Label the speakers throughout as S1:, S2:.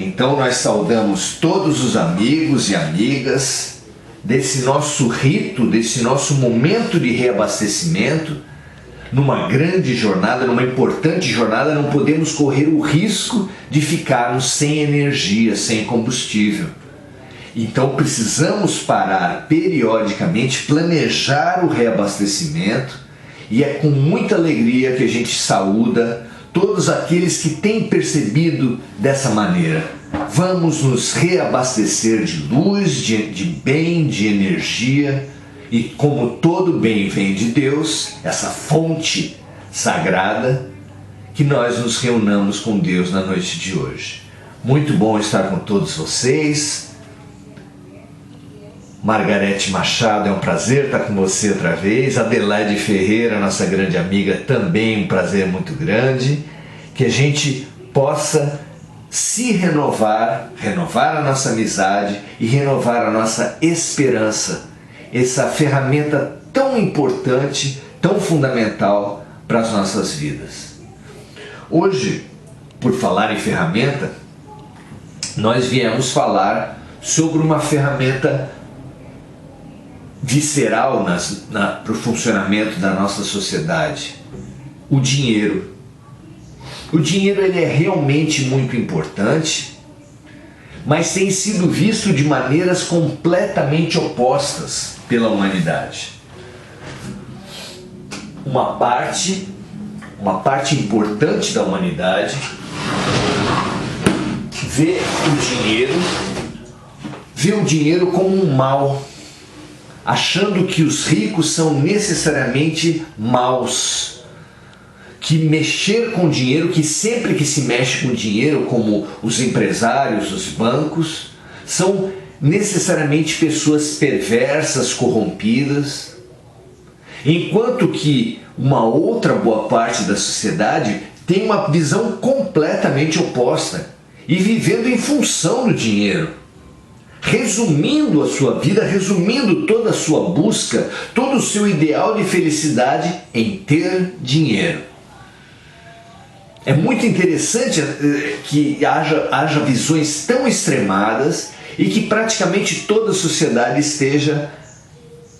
S1: Então nós saudamos todos os amigos e amigas desse nosso rito, desse nosso momento de reabastecimento. Numa grande jornada, numa importante jornada, não podemos correr o risco de ficarmos sem energia, sem combustível. Então precisamos parar periodicamente, planejar o reabastecimento, e é com muita alegria que a gente saúda todos aqueles que têm percebido dessa maneira. Vamos nos reabastecer de luz, de bem, de energia, e como todo bem vem de Deus, essa fonte sagrada, que nós nos reunamos com Deus na noite de hoje. Muito bom estar com todos vocês. Margarete Machado, é um prazer estar com você outra vez. Adelaide Ferreira, nossa grande amiga, também um prazer muito grande. Que a gente possa se renovar a nossa amizade e renovar a nossa esperança. Essa ferramenta tão importante, tão fundamental para as nossas vidas. Hoje, por falar em ferramenta, nós viemos falar sobre uma ferramenta visceral para o funcionamento da nossa sociedade, o dinheiro. O dinheiro ele é realmente muito importante, mas tem sido visto de maneiras completamente opostas pela humanidade. Uma parte importante da humanidade vê o dinheiro como um mal, achando que os ricos são necessariamente maus, que mexer com dinheiro, que sempre que se mexe com dinheiro, como os empresários, os bancos, são necessariamente pessoas perversas, corrompidas, enquanto que uma outra boa parte da sociedade tem uma visão completamente oposta e vivendo em função do dinheiro, resumindo a sua vida, resumindo toda a sua busca, todo o seu ideal de felicidade em ter dinheiro. É muito interessante que haja visões tão extremadas e que praticamente toda a sociedade esteja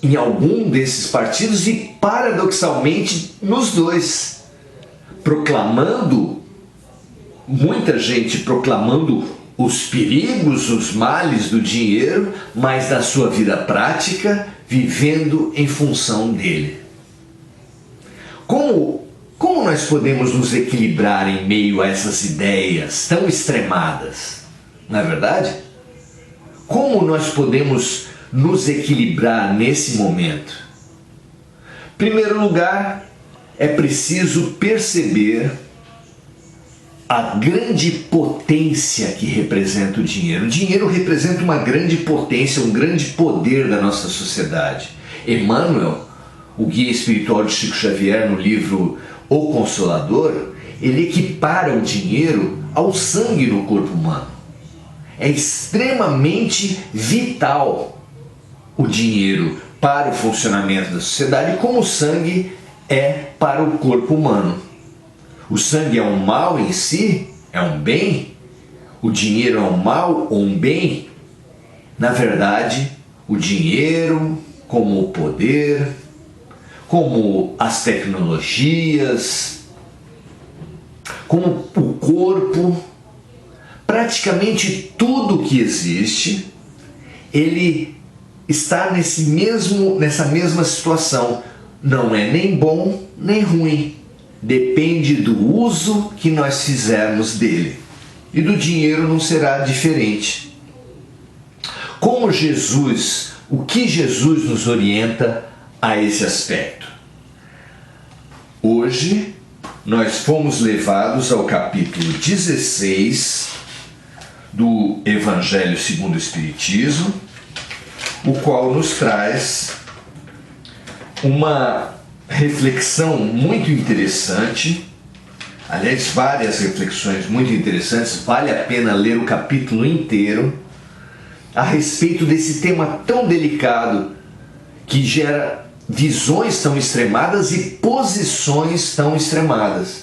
S1: em algum desses partidos e, paradoxalmente, nos dois. Muita gente proclamando os perigos, os males do dinheiro, mas na sua vida prática, vivendo em função dele. Como nós podemos nos equilibrar em meio a essas ideias tão extremadas? Não é verdade? Como nós podemos nos equilibrar nesse momento? Em primeiro lugar, é preciso perceber a grande potência que representa o dinheiro. O dinheiro representa uma grande potência, um grande poder da nossa sociedade. Emmanuel, o guia espiritual de Chico Xavier, no livro O Consolador, ele equipara o dinheiro ao sangue no corpo humano. É extremamente vital o dinheiro para o funcionamento da sociedade, como o sangue é para o corpo humano. O sangue é um mal em si? É um bem? O dinheiro é um mal ou um bem? Na verdade, o dinheiro, como o poder, como as tecnologias, como o corpo, praticamente tudo que existe, ele está nessa mesma situação. Não é nem bom nem ruim. Depende do uso que nós fizermos dele. E do dinheiro não será diferente. O que Jesus nos orienta a esse aspecto? Hoje, nós fomos levados ao capítulo 16 do Evangelho segundo o Espiritismo, o qual nos traz uma reflexão muito interessante, aliás, várias reflexões muito interessantes, vale a pena ler o capítulo inteiro, a respeito desse tema tão delicado, que gera visões tão extremadas e posições tão extremadas.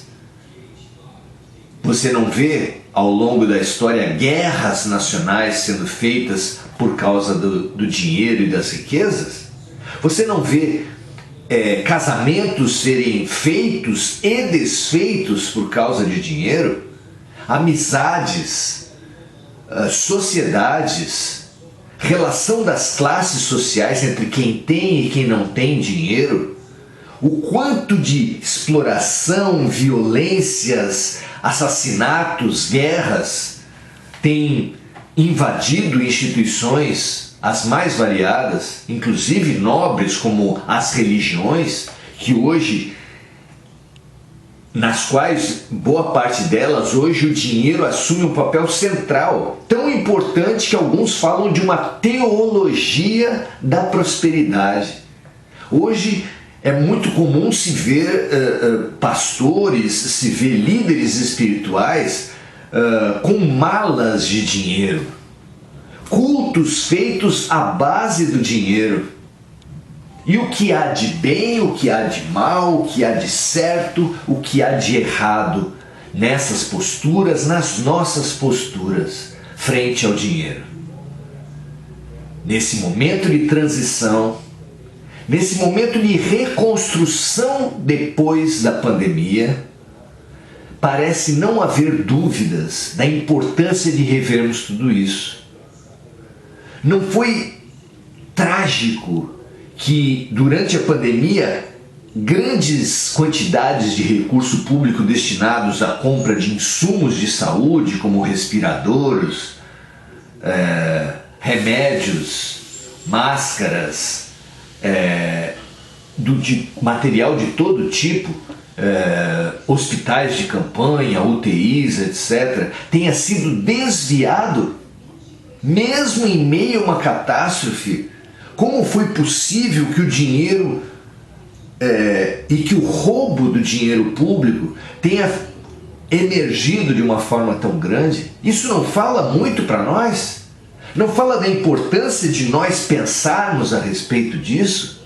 S1: Você não vê ao longo da história, guerras nacionais sendo feitas por causa do dinheiro e das riquezas? Você não vê casamentos serem feitos e desfeitos por causa de dinheiro? Amizades, sociedades, relação das classes sociais entre quem tem e quem não tem dinheiro? O quanto de exploração, violências, assassinatos, guerras tem invadido instituições as mais variadas, inclusive nobres como as religiões, que hoje, nas quais boa parte delas hoje o dinheiro assume um papel central, tão importante que alguns falam de uma teologia da prosperidade. Hoje é muito comum se ver pastores, se ver líderes espirituais com malas de dinheiro, cultos feitos à base do dinheiro. E o que há de bem, o que há de mal, o que há de certo, o que há de errado nessas posturas, nas nossas posturas frente ao dinheiro. Nesse momento de transição, nesse momento de reconstrução depois da pandemia, parece não haver dúvidas da importância de revermos tudo isso. Não foi trágico que durante a pandemia grandes quantidades de recurso público destinados à compra de insumos de saúde, como respiradores, remédios, máscaras, de material de todo tipo, hospitais de campanha, UTIs, etc., tenha sido desviado, mesmo em meio a uma catástrofe. Como foi possível que o dinheiro e que o roubo do dinheiro público tenha emergido de uma forma tão grande? Isso não fala muito para nós? Não fala da importância de nós pensarmos a respeito disso?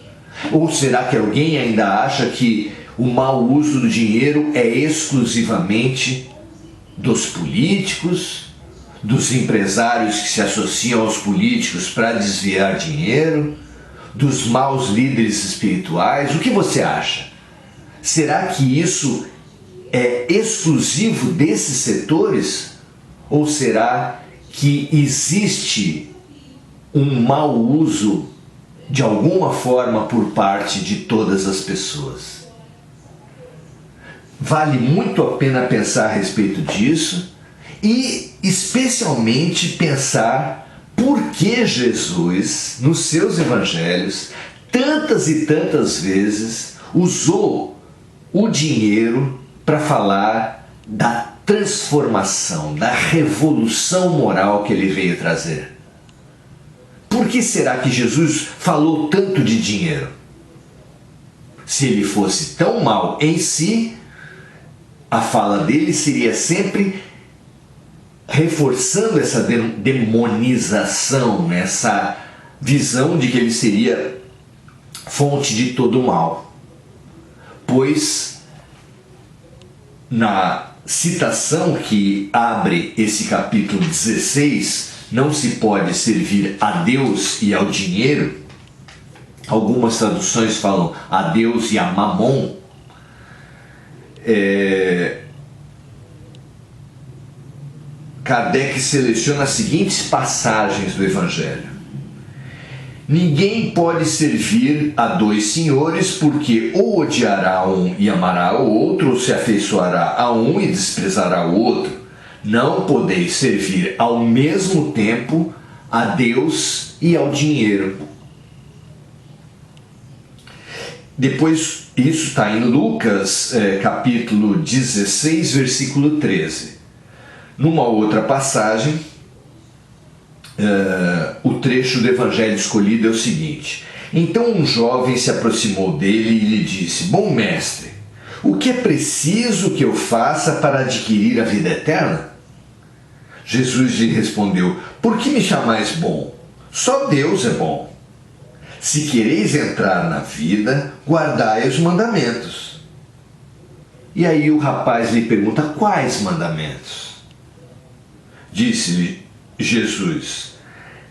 S1: Ou será que alguém ainda acha que o mau uso do dinheiro é exclusivamente dos políticos, dos empresários que se associam aos políticos para desviar dinheiro, dos maus líderes espirituais? O que você acha? Será que isso é exclusivo desses setores? Ou será que existe um mau uso de alguma forma por parte de todas as pessoas? Vale muito a pena pensar a respeito disso e especialmente pensar por que Jesus, nos seus evangelhos, tantas e tantas vezes usou o dinheiro para falar da transformação, da revolução moral que ele veio trazer. Por que será que Jesus falou tanto de dinheiro? Se ele fosse tão mau em si, a fala dele seria sempre reforçando essa demonização, essa visão de que ele seria fonte de todo o mal. Pois na citação que abre esse capítulo 16, não se pode servir a Deus e ao dinheiro. Algumas traduções falam a Deus e a Mamon. Kardec seleciona as seguintes passagens do Evangelho. Ninguém pode servir a dois senhores, porque ou odiará um e amará o outro, ou se afeiçoará a um e desprezará o outro. Não podeis servir ao mesmo tempo a Deus e ao dinheiro. Depois, isso está em Lucas, capítulo 16, versículo 13. Numa outra passagem, o trecho do evangelho escolhido é o seguinte: então um jovem se aproximou dele e lhe disse: bom mestre, o que é preciso que eu faça para adquirir a vida eterna? Jesus lhe respondeu: por que me chamais bom? Só Deus é bom. Se quereis entrar na vida, guardai os mandamentos. E aí o rapaz lhe pergunta: quais mandamentos? Disse-lhe Jesus: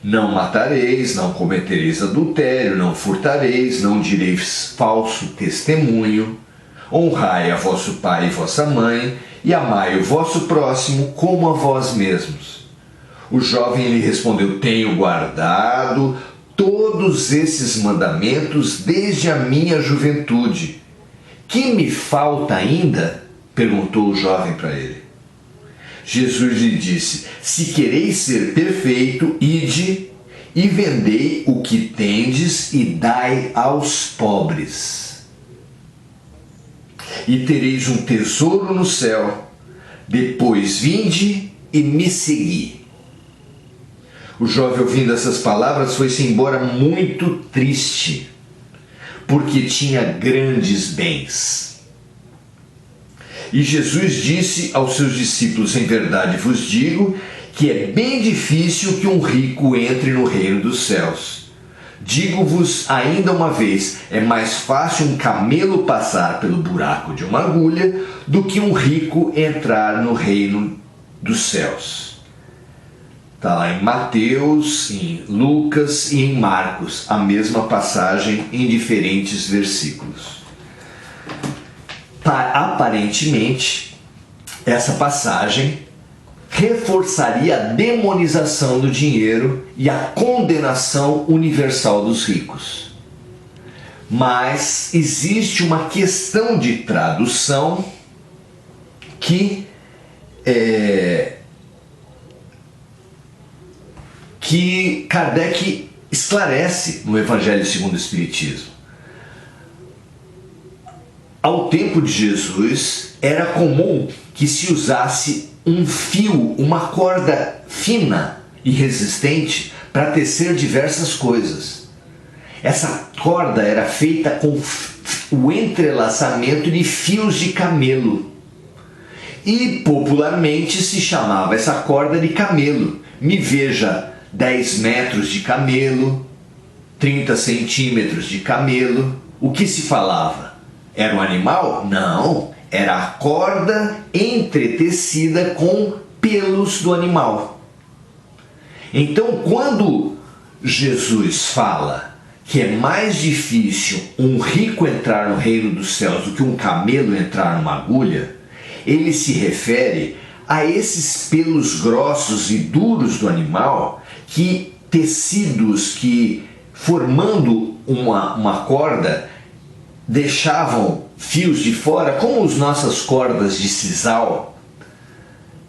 S1: não matareis, não cometereis adultério, não furtareis, não direis falso testemunho, honrai a vosso pai e vossa mãe, e amai o vosso próximo como a vós mesmos. O jovem lhe respondeu: tenho guardado todos esses mandamentos desde a minha juventude. Que me falta ainda? Perguntou o jovem para ele. Jesus lhe disse: se quereis ser perfeito, ide e vendei o que tendes e dai aos pobres, e tereis um tesouro no céu. Depois vinde e me segui. O jovem, ouvindo essas palavras, foi-se embora muito triste, porque tinha grandes bens. E Jesus disse aos seus discípulos: em verdade vos digo que é bem difícil que um rico entre no reino dos céus. Digo-vos ainda uma vez, é mais fácil um camelo passar pelo buraco de uma agulha do que um rico entrar no reino dos céus. Está lá em Mateus, em Lucas e em Marcos, a mesma passagem em diferentes versículos. Aparentemente, essa passagem reforçaria a demonização do dinheiro e a condenação universal dos ricos. Mas existe uma questão de tradução que Kardec esclarece no Evangelho segundo o Espiritismo. Ao tempo de Jesus, era comum que se usasse um fio, uma corda fina e resistente para tecer diversas coisas. Essa corda era feita com o entrelaçamento de fios de camelo. E popularmente se chamava essa corda de camelo. Me veja 10 metros de camelo, 30 centímetros de camelo. O que se falava? Era um animal? Não, era a corda entretecida com pelos do animal. Então, quando Jesus fala que é mais difícil um rico entrar no reino dos céus do que um camelo entrar numa agulha, ele se refere a esses pelos grossos e duros do animal, que tecidos que, formando uma corda, deixavam fios de fora, como as nossas cordas de sisal,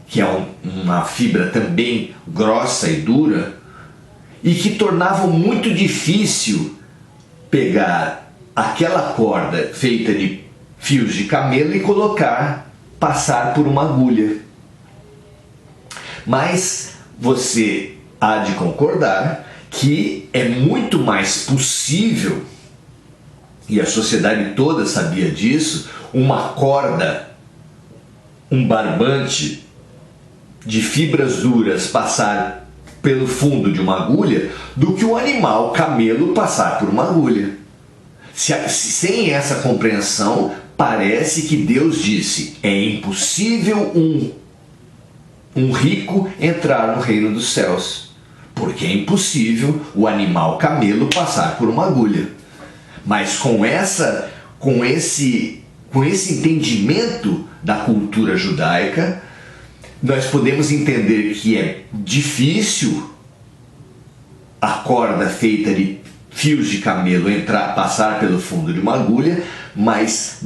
S1: que é uma fibra também grossa e dura, e que tornavam muito difícil pegar aquela corda feita de fios de camelo e passar por uma agulha. Mas você há de concordar que é muito mais possível, e a sociedade toda sabia disso, uma corda, um barbante de fibras duras passar pelo fundo de uma agulha do que o animal camelo passar por uma agulha. Sem essa compreensão, parece que Deus disse: é impossível um rico entrar no reino dos céus, porque é impossível o animal camelo passar por uma agulha. Mas com esse entendimento da cultura judaica, nós podemos entender que é difícil a corda feita de fios de camelo passar pelo fundo de uma agulha, mas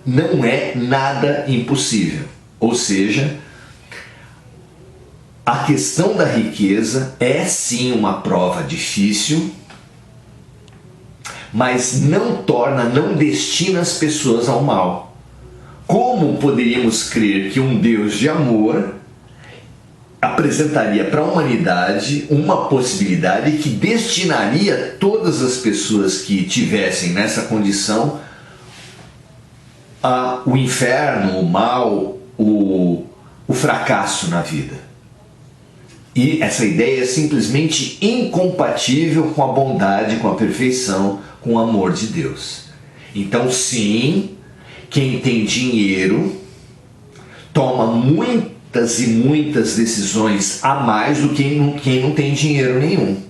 S1: não é nada impossível. Ou seja, a questão da riqueza é sim uma prova difícil, mas não destina as pessoas ao mal. Como poderíamos crer que um Deus de amor apresentaria para a humanidade uma possibilidade que destinaria todas as pessoas que tivessem nessa condição ao inferno, o mal, o fracasso na vida? E essa ideia é simplesmente incompatível com a bondade, com a perfeição, com o amor de Deus. Então, sim, quem tem dinheiro toma muitas e muitas decisões a mais do que quem não tem dinheiro nenhum.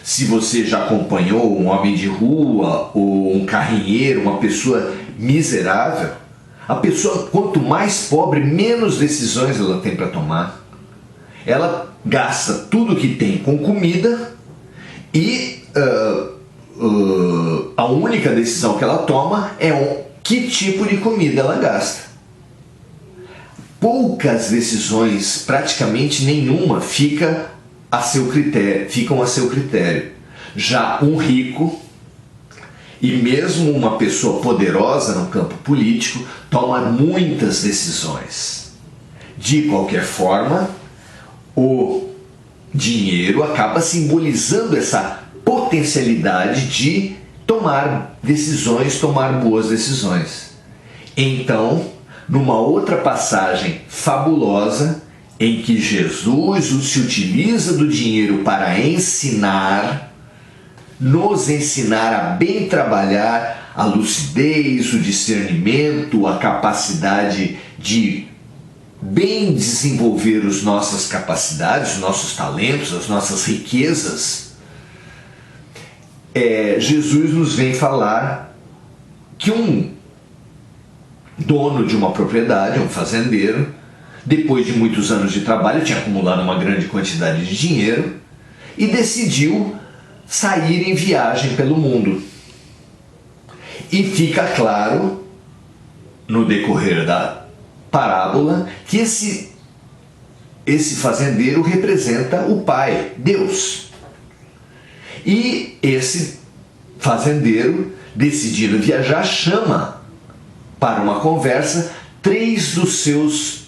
S1: Se você já acompanhou um homem de rua ou um carrinheiro, uma pessoa miserável, a pessoa, quanto mais pobre, menos decisões ela tem para tomar. Ela gasta tudo que tem com comida e a única decisão que ela toma é que tipo de comida ela gasta. Poucas decisões, praticamente nenhuma, ficam a seu critério. Já um rico e mesmo uma pessoa poderosa no campo político toma muitas decisões. De qualquer forma, o dinheiro acaba simbolizando essa potencialidade de tomar decisões, tomar boas decisões. Então, numa outra passagem fabulosa, em que Jesus se utiliza do dinheiro para ensinar, nos ensinar a bem trabalhar a lucidez, o discernimento, a capacidade de bem desenvolver as nossas capacidades, os nossos talentos, as nossas riquezas, Jesus nos vem falar que um dono de uma propriedade, um fazendeiro, depois de muitos anos de trabalho, tinha acumulado uma grande quantidade de dinheiro e decidiu sair em viagem pelo mundo. E fica claro, no decorrer da parábola, que esse fazendeiro representa o Pai, Deus. E esse fazendeiro, decidindo viajar, chama para uma conversa 3 dos seus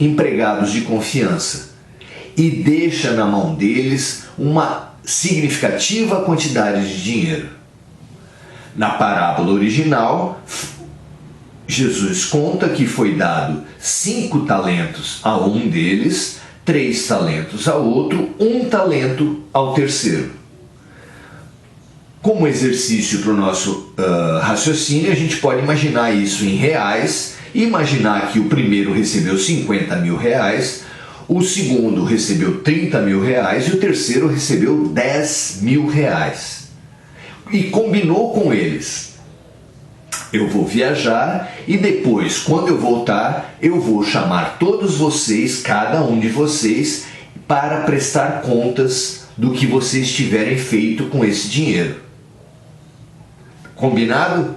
S1: empregados de confiança e deixa na mão deles uma significativa quantidade de dinheiro. Na parábola original, Jesus conta que foi dado 5 talentos a um deles, 3 talentos ao outro, 1 talento ao terceiro. Como exercício para o nosso raciocínio, a gente pode imaginar isso em reais e imaginar que o primeiro recebeu 50 mil reais, o segundo recebeu 30 mil reais e o terceiro recebeu 10 mil reais. E combinou com eles: eu vou viajar e depois, quando eu voltar, eu vou chamar todos vocês, cada um de vocês, para prestar contas do que vocês tiverem feito com esse dinheiro. Combinado?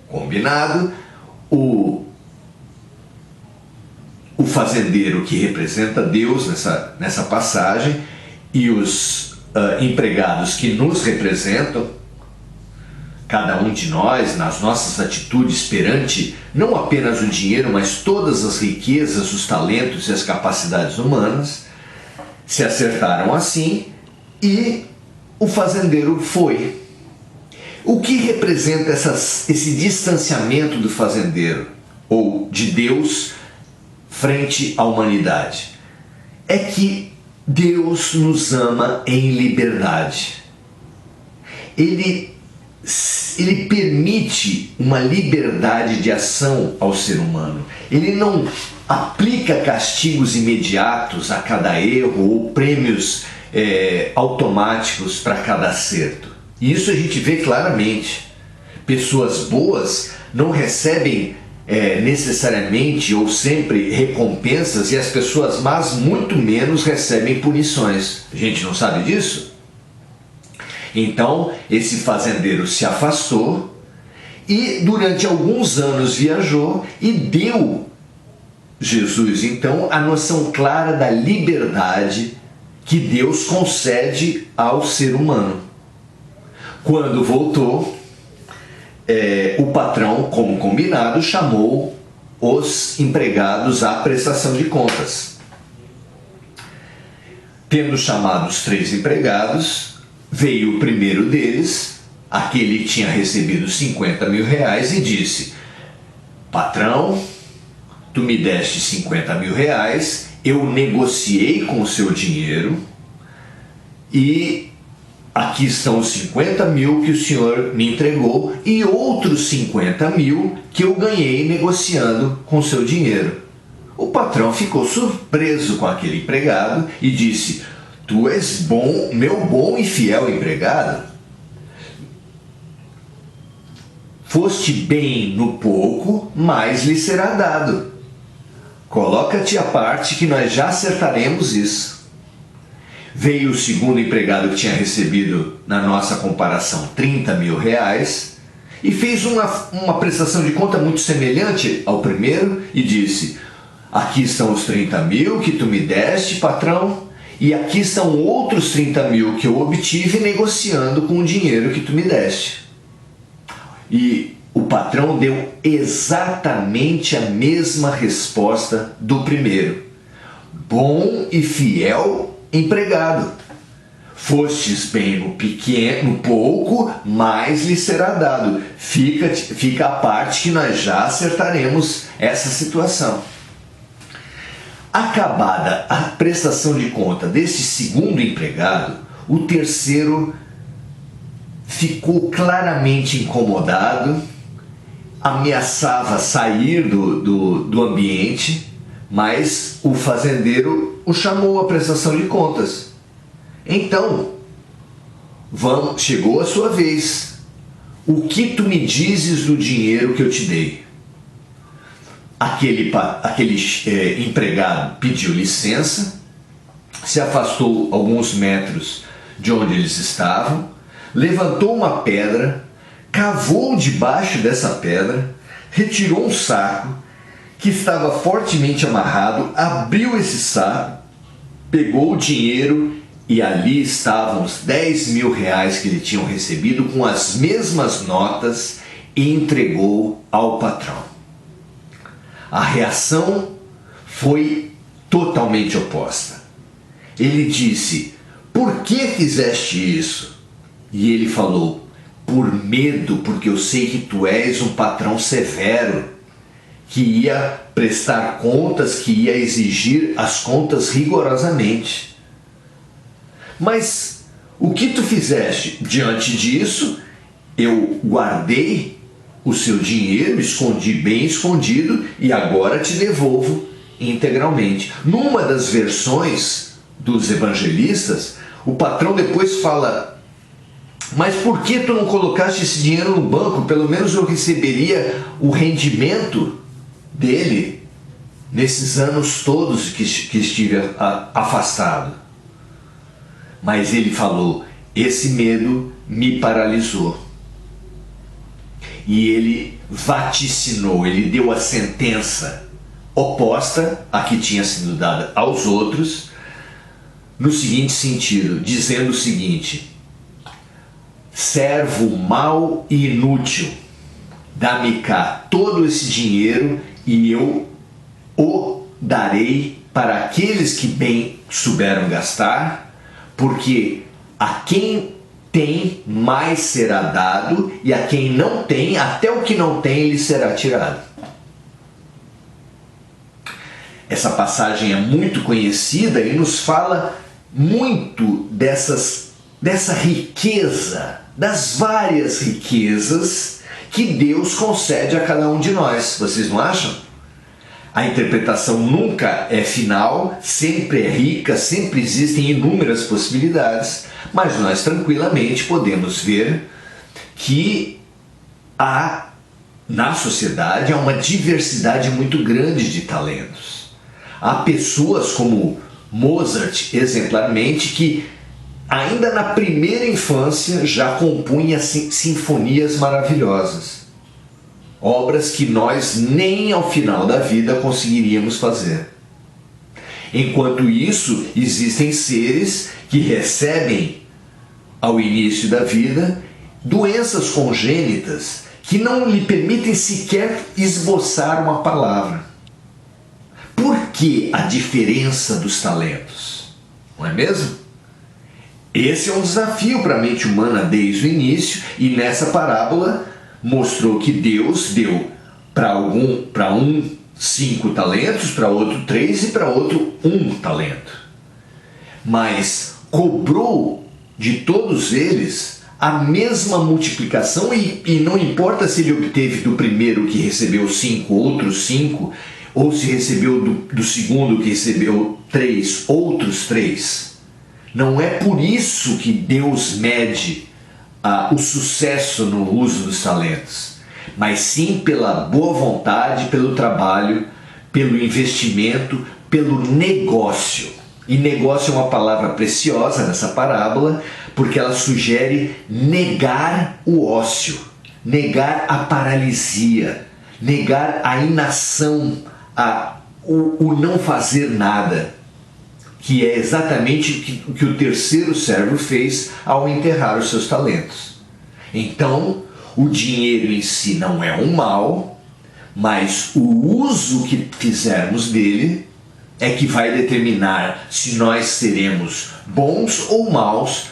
S1: Combinado. O fazendeiro, que representa Deus nessa passagem, e os empregados que nos representam, cada um de nós, nas nossas atitudes perante não apenas o dinheiro, mas todas as riquezas, os talentos e as capacidades humanas, se acertaram assim e o fazendeiro foi. O que representa esse distanciamento do fazendeiro ou de Deus frente à humanidade? É que Deus nos ama em liberdade. Ele permite uma liberdade de ação ao ser humano. Ele não aplica castigos imediatos a cada erro ou prêmios automáticos para cada acerto. E isso a gente vê claramente. Pessoas boas não recebem necessariamente ou sempre recompensas, e as pessoas más muito menos recebem punições. A gente não sabe disso? Então, esse fazendeiro se afastou e durante alguns anos viajou e deu Jesus, então, a noção clara da liberdade que Deus concede ao ser humano. Quando voltou, o patrão, como combinado, chamou os empregados à prestação de contas. Tendo chamado os 3 empregados, veio o primeiro deles, aquele que tinha recebido 50 mil reais, e disse: patrão, tu me deste 50 mil reais, eu negociei com o seu dinheiro e aqui estão os 50 mil que o senhor me entregou e outros 50 mil que eu ganhei negociando com o seu dinheiro. O patrão ficou surpreso com aquele empregado e disse: tu és bom, meu bom e fiel empregado. Foste bem no pouco, mais lhe será dado. Coloca-te à parte que nós já acertaremos isso. Veio o segundo empregado que tinha recebido, na nossa comparação, 30 mil reais e fez uma prestação de conta muito semelhante ao primeiro e disse: aqui estão os 30 mil que tu me deste, patrão, e aqui estão outros 30 mil que eu obtive negociando com o dinheiro que tu me deste. E o patrão deu exatamente a mesma resposta do primeiro: bom e fiel empregado. Fostes bem no pequeno, no pouco, mais lhe será dado. Fica à parte que nós já acertaremos essa situação. Acabada a prestação de conta deste segundo empregado, o terceiro ficou claramente incomodado, ameaçava sair do ambiente, mas o fazendeiro o chamou à prestação de contas. Então, chegou a sua vez. O que tu me dizes do dinheiro que eu te dei? Aquele empregado pediu licença, se afastou alguns metros de onde eles estavam, levantou uma pedra, cavou debaixo dessa pedra, retirou um saco que estava fortemente amarrado, abriu esse saco, pegou o dinheiro e ali estavam os 10 mil reais que ele tinha recebido com as mesmas notas e entregou ao patrão. A reação foi totalmente oposta. Ele disse: por que fizeste isso? E ele falou: por medo, porque eu sei que tu és um patrão severo, que ia prestar contas, que ia exigir as contas rigorosamente. Mas o que tu fizeste? Diante disso, eu guardei o seu dinheiro, escondi bem escondido e agora te devolvo integralmente. Numa das versões dos evangelistas, o patrão depois fala: mas por que tu não colocaste esse dinheiro no banco? Pelo menos eu receberia o rendimento dele nesses anos todos que estive afastado. Mas ele falou: esse medo me paralisou. E ele vaticinou, ele deu a sentença oposta à que tinha sido dada aos outros, no seguinte sentido, dizendo o seguinte: servo mau e inútil, dá-me cá todo esse dinheiro e eu o darei para aqueles que bem souberam gastar, porque a quem tem, mais será dado, e a quem não tem, até o que não tem lhe será tirado. Essa passagem é muito conhecida e nos fala muito dessa riqueza, das várias riquezas que Deus concede a cada um de nós. Vocês não acham? A interpretação nunca é final, sempre é rica, sempre existem inúmeras possibilidades, mas nós tranquilamente podemos ver que na sociedade há uma diversidade muito grande de talentos. Há pessoas como Mozart, exemplarmente, que ainda na primeira infância já compunha sinfonias maravilhosas. Obras que nós nem ao final da vida conseguiríamos fazer. Enquanto isso, existem seres que recebem ao início da vida doenças congênitas que não lhe permitem sequer esboçar uma palavra. Por que a diferença dos talentos? Não é mesmo? Esse é um desafio para a mente humana desde o início, e nessa parábola mostrou que Deus deu para um 5 talentos, para outro 3 e para outro 1 talento. Mas cobrou de todos eles a mesma multiplicação, e não importa se ele obteve do primeiro que recebeu 5, outros 5, ou se recebeu do segundo que recebeu 3, outros 3. Não é por isso que Deus mede o sucesso no uso dos talentos, mas sim pela boa vontade, pelo trabalho, pelo investimento, pelo negócio. E negócio é uma palavra preciosa nessa parábola, porque ela sugere negar o ócio, negar a paralisia, negar a inação, o não fazer nada, que é exatamente o que o terceiro servo fez ao enterrar os seus talentos. Então, o dinheiro em si não é um mal, mas o uso que fizermos dele é que vai determinar se nós seremos bons ou maus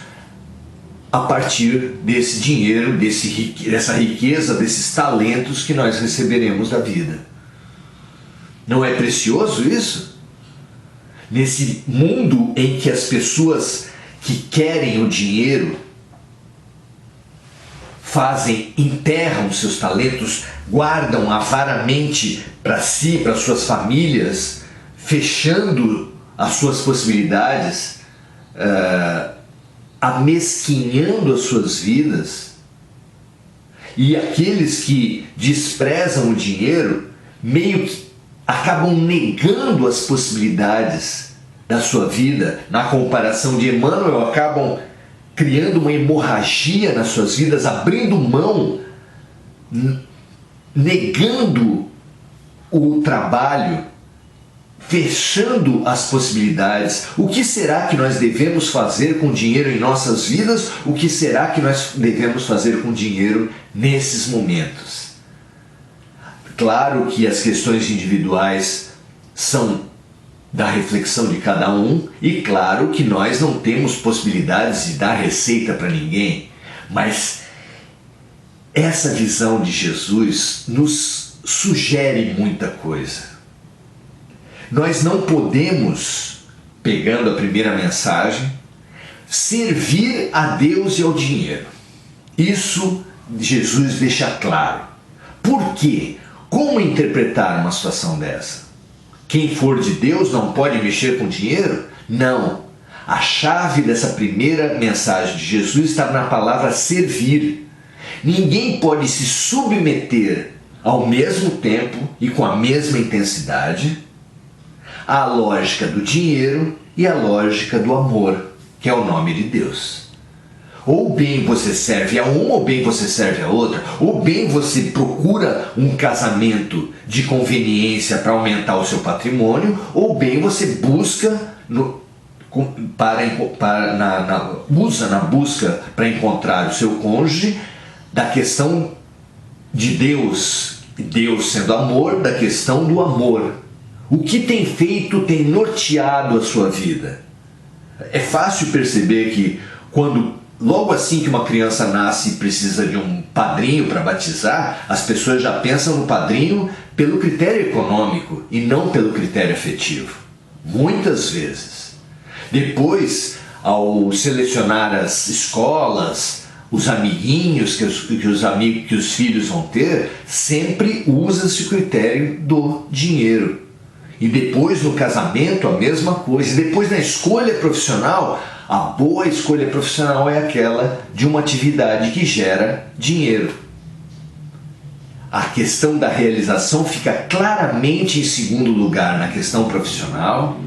S1: a partir desse dinheiro, dessa riqueza, desses talentos que nós receberemos da vida. Não é precioso isso? Nesse mundo em que as pessoas que querem o dinheiro enterram seus talentos, guardam avaramente para si, para suas famílias, fechando as suas possibilidades, amesquinhando as suas vidas, e aqueles que desprezam o dinheiro meio que acabam negando as possibilidades da sua vida. Na comparação de Emmanuel, acabam criando uma hemorragia nas suas vidas, abrindo mão, negando o trabalho, fechando as possibilidades. O que será que nós devemos fazer com dinheiro em nossas vidas? O que será que nós devemos fazer com dinheiro nesses momentos? Claro que as questões individuais são da reflexão de cada um, e claro que nós não temos possibilidades de dar receita para ninguém, mas essa visão de Jesus nos sugere muita coisa. Nós não podemos, pegando a primeira mensagem, servir a Deus e ao dinheiro. Isso Jesus deixa claro. Por quê? Como interpretar uma situação dessa? Quem for de Deus não pode mexer com dinheiro? Não. A chave dessa primeira mensagem de Jesus está na palavra servir. Ninguém pode se submeter ao mesmo tempo e com a mesma intensidade à lógica do dinheiro e à lógica do amor, que é o nome de Deus. Ou bem você serve a uma, ou bem você serve a outra, ou bem você procura um casamento de conveniência para aumentar o seu patrimônio, ou bem você busca usa na busca para encontrar o seu cônjuge da questão de Deus, Deus sendo amor, da questão do amor. O que tem feito, tem norteado a sua vida? É fácil perceber que logo assim que uma criança nasce e precisa de um padrinho para batizar, as pessoas já pensam no padrinho pelo critério econômico e não pelo critério afetivo. Muitas vezes. Depois, ao selecionar as escolas, os amiguinhos que os filhos vão ter, sempre usa-se o critério do dinheiro. E depois no casamento a mesma coisa. E depois na escolha profissional, a boa escolha profissional é aquela de uma atividade que gera dinheiro. A questão da realização fica claramente em segundo lugar na questão profissional,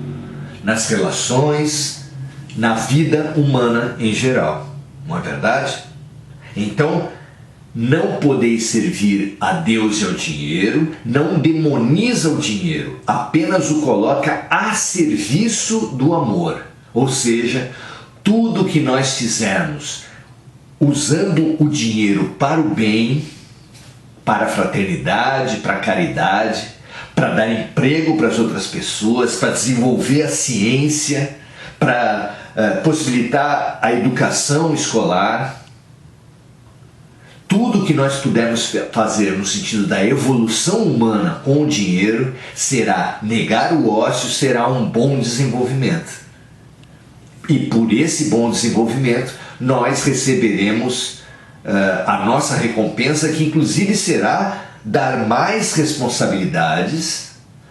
S1: nas relações, na vida humana em geral. Não é verdade? Então, não podeis servir a Deus e ao dinheiro, não demoniza o dinheiro, apenas o coloca a serviço do amor. Ou seja, tudo que nós fizermos usando o dinheiro para o bem, para a fraternidade, para a caridade, para dar emprego para as outras pessoas, para desenvolver a ciência, para possibilitar a educação escolar, tudo que nós pudermos fazer no sentido da evolução humana com o dinheiro será negar o ócio, será um bom desenvolvimento. E por esse bom desenvolvimento nós receberemos a nossa recompensa, que inclusive será dar mais responsabilidades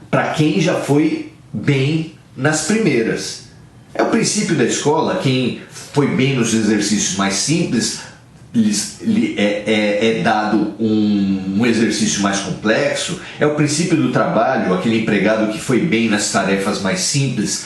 S1: para quem já foi bem nas primeiras. É o princípio da escola. Quem foi bem nos exercícios mais simples é dado um exercício mais complexo. É o princípio do trabalho. Aquele empregado que foi bem nas tarefas mais simples,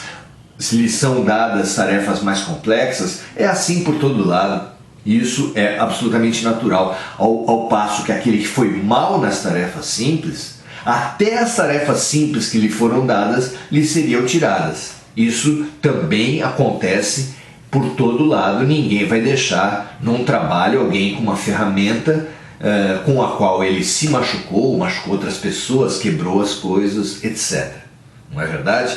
S1: lhe são dadas tarefas mais complexas. É assim por todo lado. Isso é absolutamente natural. Ao passo que aquele que foi mal nas tarefas simples, até as tarefas simples que lhe foram dadas lhe seriam tiradas. Isso também acontece por todo lado. Ninguém vai deixar num trabalho alguém com uma ferramenta com a qual ele se machucou outras pessoas, quebrou as coisas, etc. Não é verdade?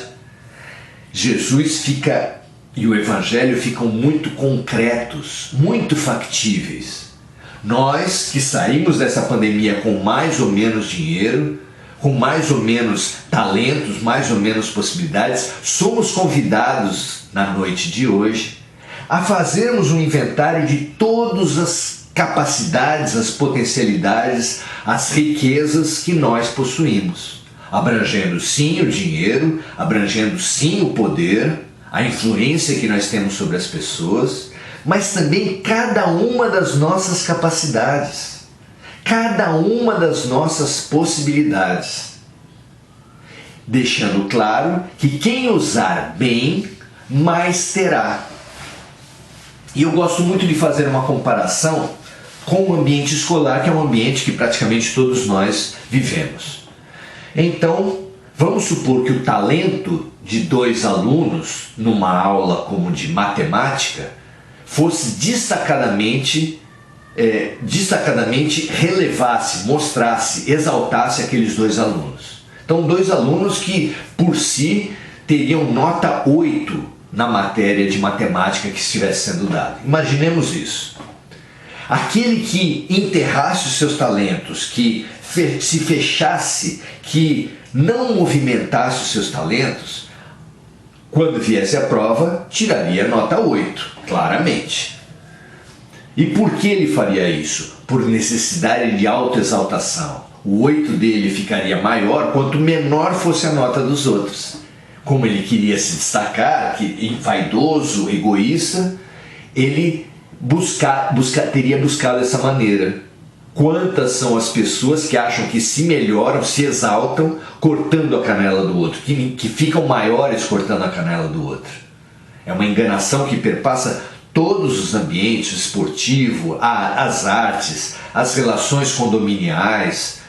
S1: Jesus e o Evangelho ficam muito concretos, muito factíveis. Nós que saímos dessa pandemia com mais ou menos dinheiro, com mais ou menos talentos, mais ou menos possibilidades, somos convidados na noite de hoje a fazermos um inventário de todas as capacidades, as potencialidades, as riquezas que nós possuímos, abrangendo sim o dinheiro, abrangendo sim o poder, a influência que nós temos sobre as pessoas, mas também cada uma das nossas capacidades, cada uma das nossas possibilidades, deixando claro que quem usar bem, mais terá. E eu gosto muito de fazer uma comparação com o ambiente escolar, que é um ambiente que praticamente todos nós vivemos. Então, vamos supor que o talento de 2 alunos numa aula como de matemática fosse destacadamente relevasse, mostrasse, exaltasse aqueles 2 alunos. Então, 2 alunos que por si teriam nota 8 na matéria de matemática que estivesse sendo dada. Imaginemos isso. Aquele que enterrasse os seus talentos, que se fechasse, que não movimentasse os seus talentos, quando viesse a prova, tiraria nota 8, claramente. E por que ele faria isso? Por necessidade de autoexaltação. O 8 dele ficaria maior quanto menor fosse a nota dos outros. Como ele queria se destacar, vaidoso, egoísta, ele teria buscado dessa maneira. Quantas são as pessoas que acham que se melhoram, se exaltam, cortando a canela do outro, que ficam maiores cortando a canela do outro? É uma enganação que perpassa todos os ambientes, o esportivo, as artes, as relações condominiais,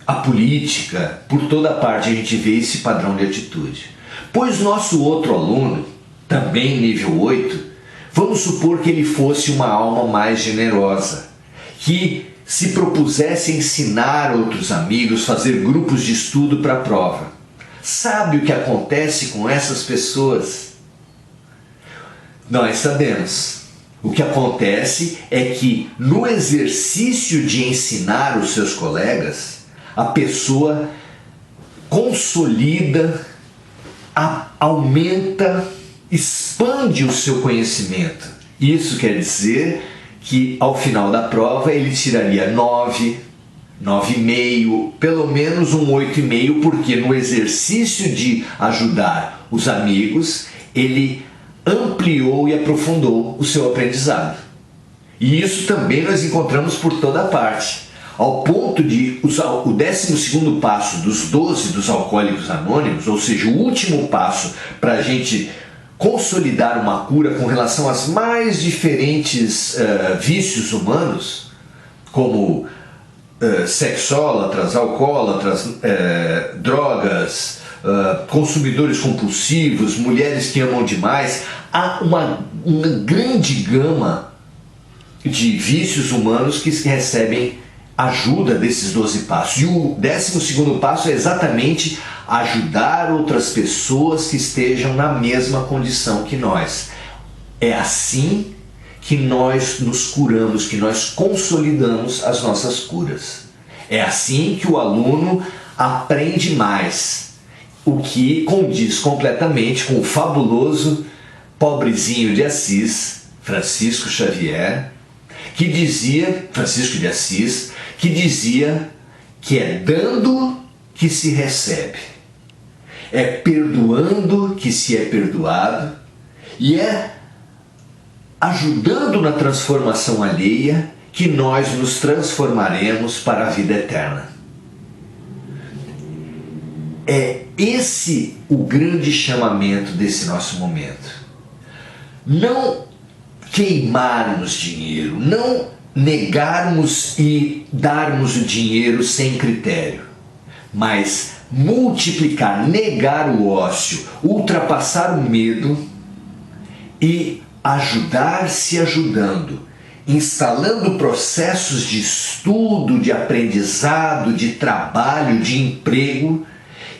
S1: a política. Por toda parte a gente vê esse padrão de atitude. Pois nosso outro aluno, também nível 8, vamos supor que ele fosse uma alma mais generosa, que se propusesse ensinar outros amigos, fazer grupos de estudo para a prova. Sabe o que acontece com essas pessoas? Nós sabemos. O que acontece é que no exercício de ensinar os seus colegas, a pessoa consolida, aumenta, expande o seu conhecimento. Isso quer dizer que ao final da prova ele tiraria 9, 9,5, pelo menos um 8,5, porque no exercício de ajudar os amigos, ele ampliou e aprofundou o seu aprendizado. E isso também nós encontramos por toda parte, ao ponto de usar o 12º passo dos 12 dos Alcoólicos Anônimos, ou seja, o último passo para a gente consolidar uma cura com relação aos mais diferentes vícios humanos, como sexólatras, alcoólatras, drogas, consumidores compulsivos, mulheres que amam demais. Há uma grande gama de vícios humanos que recebem ajuda desses 12 passos. E o 12º passo é exatamente ajudar outras pessoas que estejam na mesma condição que nós. É assim que nós nos curamos, que nós consolidamos as nossas curas. É assim que o aluno aprende mais, o que condiz completamente com o fabuloso pobrezinho de Assis, Francisco de Assis, que dizia que é dando que se recebe. É perdoando que se é perdoado e é ajudando na transformação alheia que nós nos transformaremos para a vida eterna. É esse o grande chamamento desse nosso momento. Não queimarmos dinheiro, não negarmos e darmos o dinheiro sem critério, mas multiplicar, negar o ócio, ultrapassar o medo e ajudar se ajudando, instalando processos de estudo, de aprendizado, de trabalho, de emprego,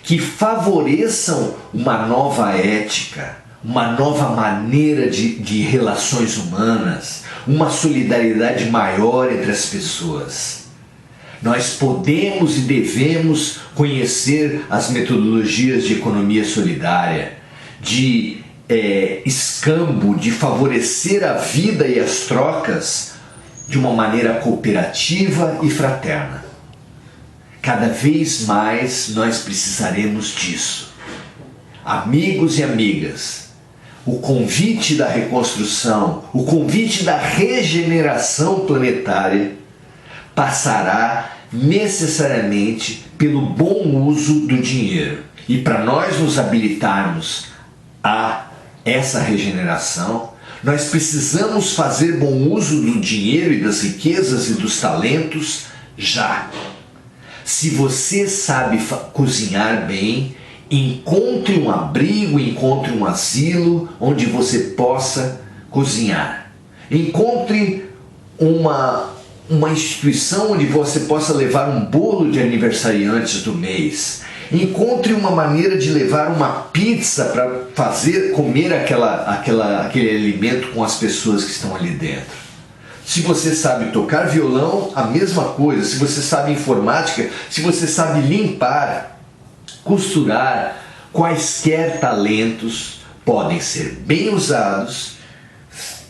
S1: que favoreçam uma nova ética, uma nova maneira de relações humanas, uma solidariedade maior entre as pessoas. Nós podemos e devemos conhecer as metodologias de economia solidária, de escambo, de favorecer a vida e as trocas de uma maneira cooperativa e fraterna. Cada vez mais nós precisaremos disso. Amigos e amigas, o convite da reconstrução, o convite da regeneração planetária passará necessariamente pelo bom uso do dinheiro. E para nós nos habilitarmos a essa regeneração, nós precisamos fazer bom uso do dinheiro e das riquezas e dos talentos já. Se você sabe cozinhar bem, encontre um abrigo, encontre um asilo onde você possa cozinhar. Encontre uma instituição onde você possa levar um bolo de aniversariantes do mês. Encontre uma maneira de levar uma pizza para comer aquele alimento com as pessoas que estão ali dentro. Se você sabe tocar violão, a mesma coisa. Se você sabe informática, se você sabe limpar, costurar, quaisquer talentos podem ser bem usados,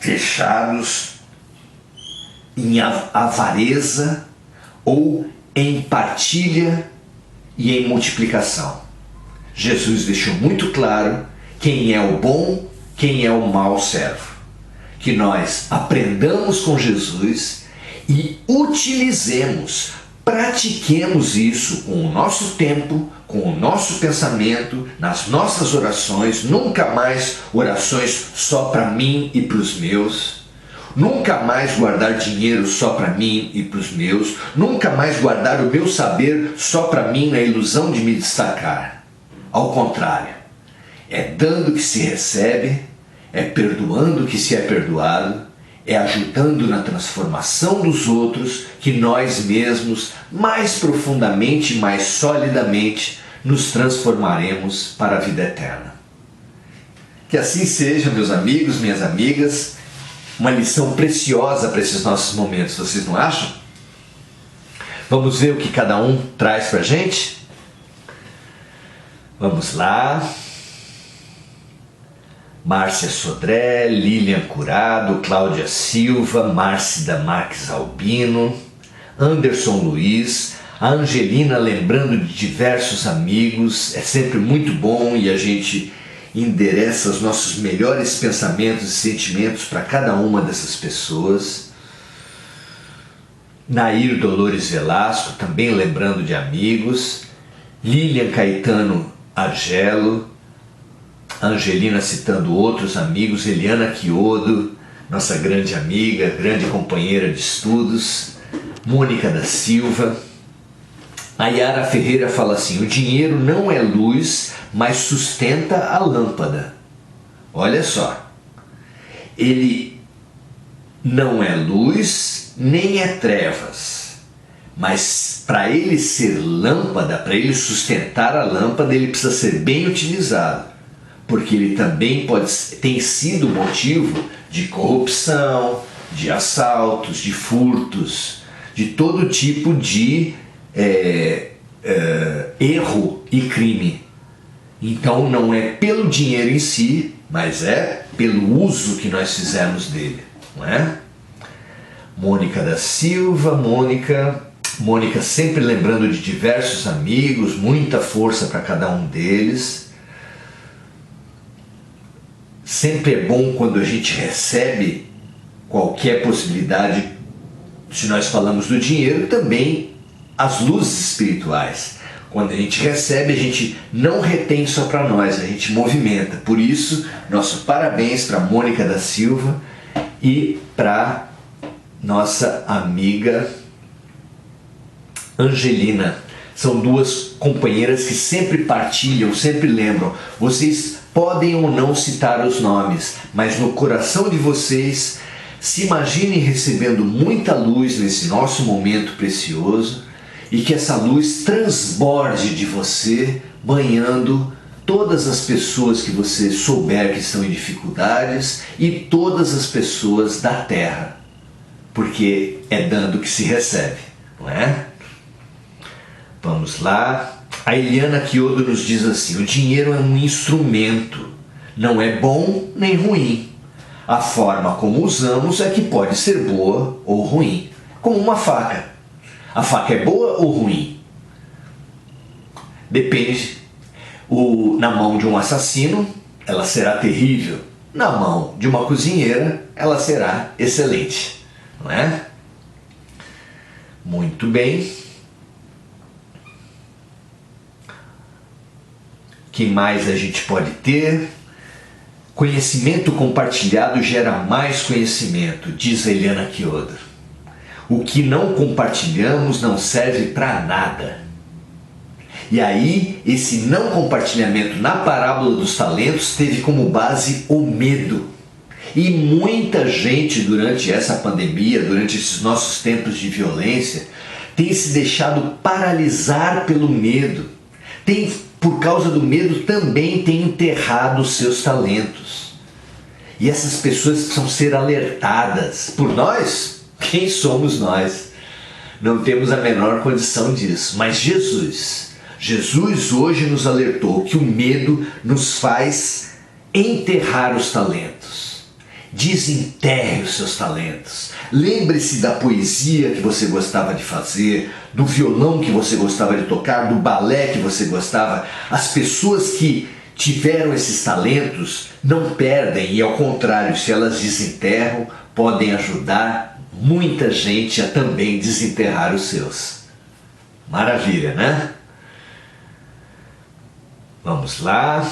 S1: fechados em avareza ou em partilha e em multiplicação. Jesus deixou muito claro quem é o bom, quem é o mau servo. Que nós aprendamos com Jesus e utilizemos, pratiquemos isso com o nosso tempo, com o nosso pensamento, nas nossas orações, nunca mais orações só para mim e para os meus, nunca mais guardar dinheiro só para mim e para os meus, nunca mais guardar o meu saber só para mim na ilusão de me destacar. Ao contrário, é dando que se recebe, é perdoando que se é perdoado, é ajudando na transformação dos outros que nós mesmos, mais profundamente e mais solidamente, nos transformaremos para a vida eterna. Que assim seja, meus amigos, minhas amigas, uma lição preciosa para esses nossos momentos, vocês não acham? Vamos ver o que cada um traz para a gente? Vamos lá. Márcia Sodré, Lilian Curado, Cláudia Silva, Márcida Marques Albino, Anderson Luiz, a Angelina lembrando de diversos amigos. É sempre muito bom e a gente endereça os nossos melhores pensamentos e sentimentos para cada uma dessas pessoas. Nair Dolores Velasco, também lembrando de amigos. Lilian Caetano Argelo, Angelina citando outros amigos, Eliana Quiodo, nossa grande amiga, grande companheira de estudos, Mônica da Silva. A Yara Ferreira fala assim: o dinheiro não é luz, mas sustenta a lâmpada. Olha só, ele não é luz nem é trevas, mas para ele ser lâmpada, para ele sustentar a lâmpada, ele precisa ser bem utilizado. Porque ele também tem sido motivo de corrupção, de assaltos, de furtos, de todo tipo de erro e crime. Então não é pelo dinheiro em si, mas é pelo uso que nós fizemos dele, não é? Mônica da Silva, Mônica, Mônica sempre lembrando de diversos amigos, muita força para cada um deles. Sempre é bom quando a gente recebe qualquer possibilidade, se nós falamos do dinheiro, também as luzes espirituais. Quando a gente recebe, a gente não retém só para nós, a gente movimenta. Por isso, nosso parabéns para Mônica da Silva e para nossa amiga Angelina. São duas companheiras que sempre partilham, sempre lembram. Vocês podem ou não citar os nomes, mas no coração de vocês, se imaginem recebendo muita luz nesse nosso momento precioso e que essa luz transborde de você, banhando todas as pessoas que você souber que estão em dificuldades e todas as pessoas da terra, porque é dando que se recebe, não é? Vamos lá. A Eliana Chiodo nos diz assim: o dinheiro é um instrumento, não é bom nem ruim. A forma como usamos é que pode ser boa ou ruim, como uma faca. A faca é boa ou ruim? Depende. Na mão de um assassino, ela será terrível. Na mão de uma cozinheira, ela será excelente, não é? Muito bem. O que mais a gente pode ter? Conhecimento compartilhado gera mais conhecimento, diz a Eliana Chiodo. O que não compartilhamos não serve para nada. E aí, esse não compartilhamento na parábola dos talentos teve como base o medo. E muita gente durante essa pandemia, durante esses nossos tempos de violência, tem se deixado paralisar pelo medo. Por causa do medo, também tem enterrado os seus talentos. E essas pessoas precisam ser alertadas por nós. Quem somos nós? Não temos a menor condição disso. Mas Jesus hoje nos alertou que o medo nos faz enterrar os talentos. Desenterre os seus talentos. Lembre-se da poesia que você gostava de fazer, do violão que você gostava de tocar, do balé que você gostava. As pessoas que tiveram esses talentos não perdem e, ao contrário, se elas desenterram, podem ajudar muita gente a também desenterrar os seus. Maravilha, né? Vamos lá.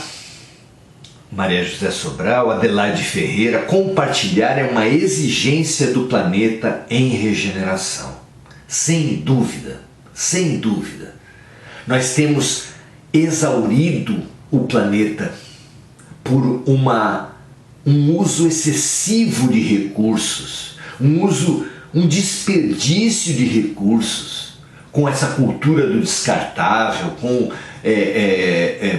S1: Maria José Sobral, Adelaide Ferreira: compartilhar é uma exigência do planeta em regeneração. Sem dúvida, sem dúvida. Nós temos exaurido o planeta por um uso excessivo de recursos, um desperdício de recursos, com essa cultura do descartável, com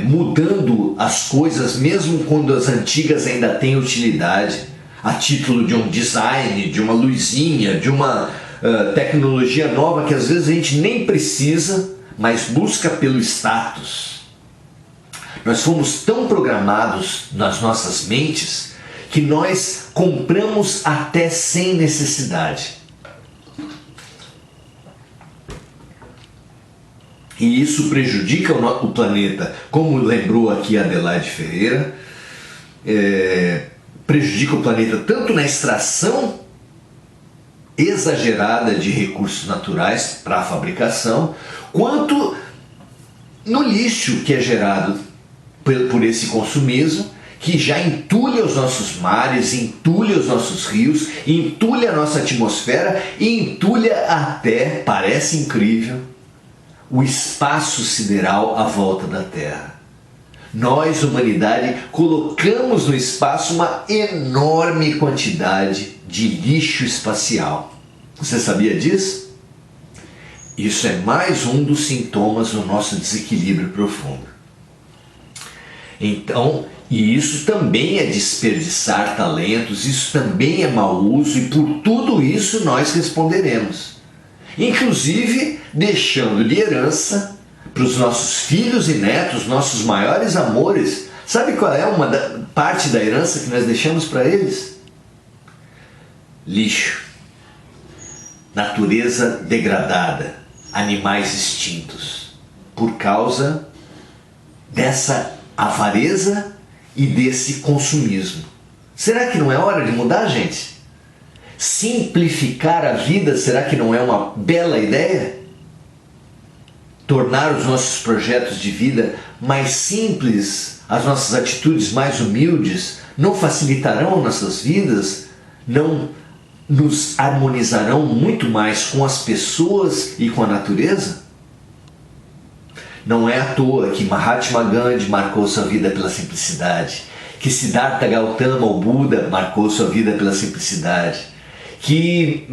S1: mudando as coisas, mesmo quando as antigas ainda têm utilidade, a título de um design, de uma luzinha, de uma tecnologia nova que às vezes a gente nem precisa, mas busca pelo status. Nós fomos tão programados nas nossas mentes que nós compramos até sem necessidade. E isso prejudica o planeta, como lembrou aqui a Adelaide Ferreira, prejudica o planeta tanto na extração exagerada de recursos naturais para a fabricação, quanto no lixo que é gerado por esse consumismo, que já entulha os nossos mares, entulha os nossos rios, entulha a nossa atmosfera e entulha até, parece incrível, o espaço sideral à volta da Terra. Nós, humanidade, colocamos no espaço uma enorme quantidade de lixo espacial. Você sabia disso? Isso é mais um dos sintomas do nosso desequilíbrio profundo. Então, e isso também é desperdiçar talentos, isso também é mau uso, e por tudo isso nós responderemos. Inclusive, deixando de herança para os nossos filhos e netos, nossos maiores amores. Sabe qual é parte da herança que nós deixamos para eles? Lixo. Natureza degradada. animais extintos por causa dessa avareza e desse consumismo. Será que não é hora de mudar, gente? Simplificar a vida, será que não é uma bela ideia? Tornar os nossos projetos de vida mais simples, as nossas atitudes mais humildes, não facilitarão nossas vidas? Não nos harmonizarão muito mais com as pessoas e com a natureza? Não é à toa que Mahatma Gandhi marcou sua vida pela simplicidade, que Siddhartha Gautama, o Buda, marcou sua vida pela simplicidade, que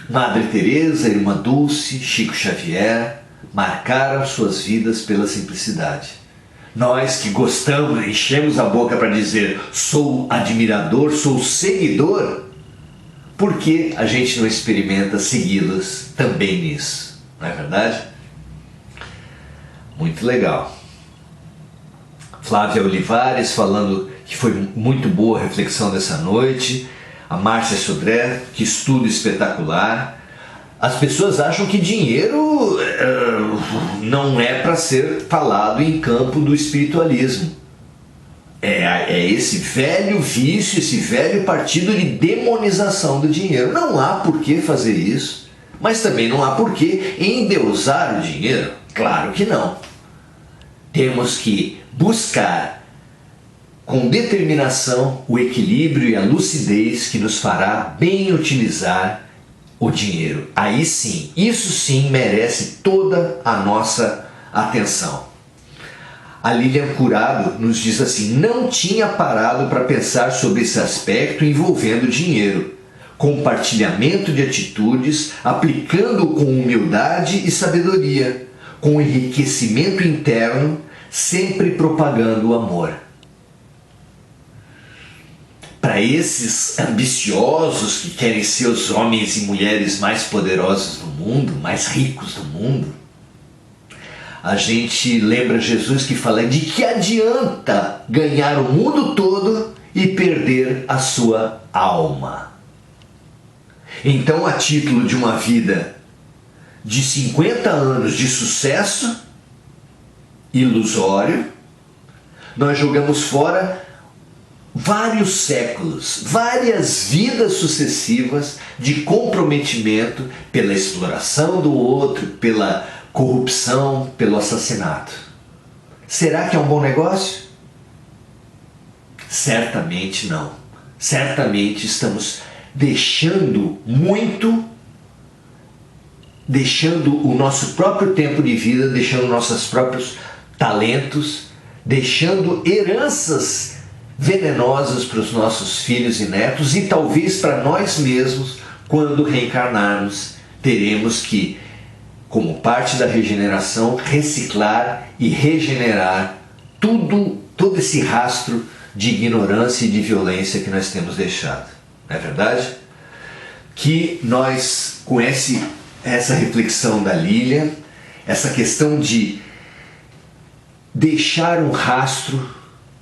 S1: Madre Teresa, Irmã Dulce, Chico Xavier marcaram suas vidas pela simplicidade. Nós que gostamos, enchemos a boca para dizer sou admirador, sou seguidor, por que a gente não experimenta segui-los também nisso? Não é verdade? Muito legal. Flávia Olivares falando que foi muito boa a reflexão dessa noite. A Márcia Sodré, que estudo espetacular. As pessoas acham que dinheiro não é para ser falado em campo do espiritualismo. É esse velho vício, esse velho partido de demonização do dinheiro. Não há por que fazer isso, mas também não há por que endeusar o dinheiro. Claro que não. Temos que buscar com determinação o equilíbrio e a lucidez que nos fará bem utilizar o dinheiro. Aí sim, isso sim merece toda a nossa atenção. A Lilian Curado nos diz assim: não tinha parado para pensar sobre esse aspecto envolvendo dinheiro. Compartilhamento de atitudes, aplicando com humildade e sabedoria, com enriquecimento interno, sempre propagando o amor. Para esses ambiciosos que querem ser os homens e mulheres mais poderosos do mundo, mais ricos do mundo, a gente lembra Jesus que fala: de que adianta ganhar o mundo todo e perder a sua alma? Então, a título de uma vida de 50 anos de sucesso ilusório, nós jogamos fora vários séculos, várias vidas sucessivas de comprometimento pela exploração do outro, pela corrupção, pelo assassinato. Será que é um bom negócio? Certamente não. Certamente estamos deixando o nosso próprio tempo de vida, deixando nossos próprios talentos, deixando heranças venenosas para os nossos filhos e netos, e talvez para nós mesmos, quando reencarnarmos, teremos que, como parte da regeneração, reciclar e regenerar todo esse rastro de ignorância e de violência que nós temos deixado. Não é verdade? Que nós, com essa reflexão da Lilian, essa questão de deixar um rastro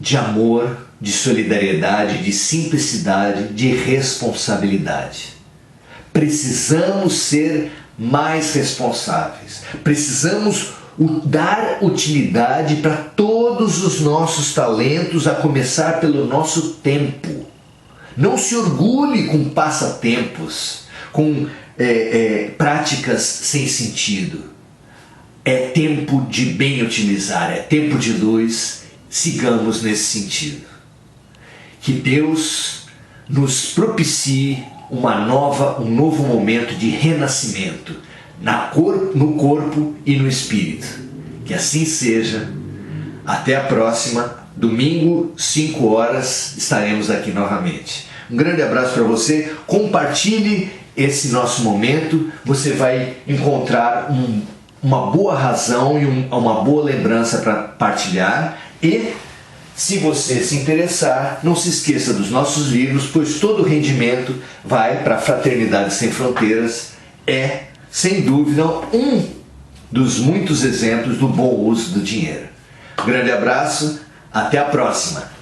S1: de amor, de solidariedade, de simplicidade, de responsabilidade. Precisamos ser mais responsáveis. Precisamos dar utilidade para todos os nossos talentos, a começar pelo nosso tempo. Não se orgulhe com passatempos, com práticas sem sentido. É tempo de bem utilizar, é tempo de luz. Sigamos nesse sentido. Que Deus nos propicie um novo momento de renascimento no corpo e no espírito. Que assim seja. Até a próxima. Domingo, 5 horas, estaremos aqui novamente. Um grande abraço para você. Compartilhe esse nosso momento. Você vai encontrar uma boa razão e uma boa lembrança para partilhar. E, se você se interessar, não se esqueça dos nossos livros, pois todo o rendimento vai para a Fraternidade Sem Fronteiras. É, sem dúvida, um dos muitos exemplos do bom uso do dinheiro. Um grande abraço, até a próxima!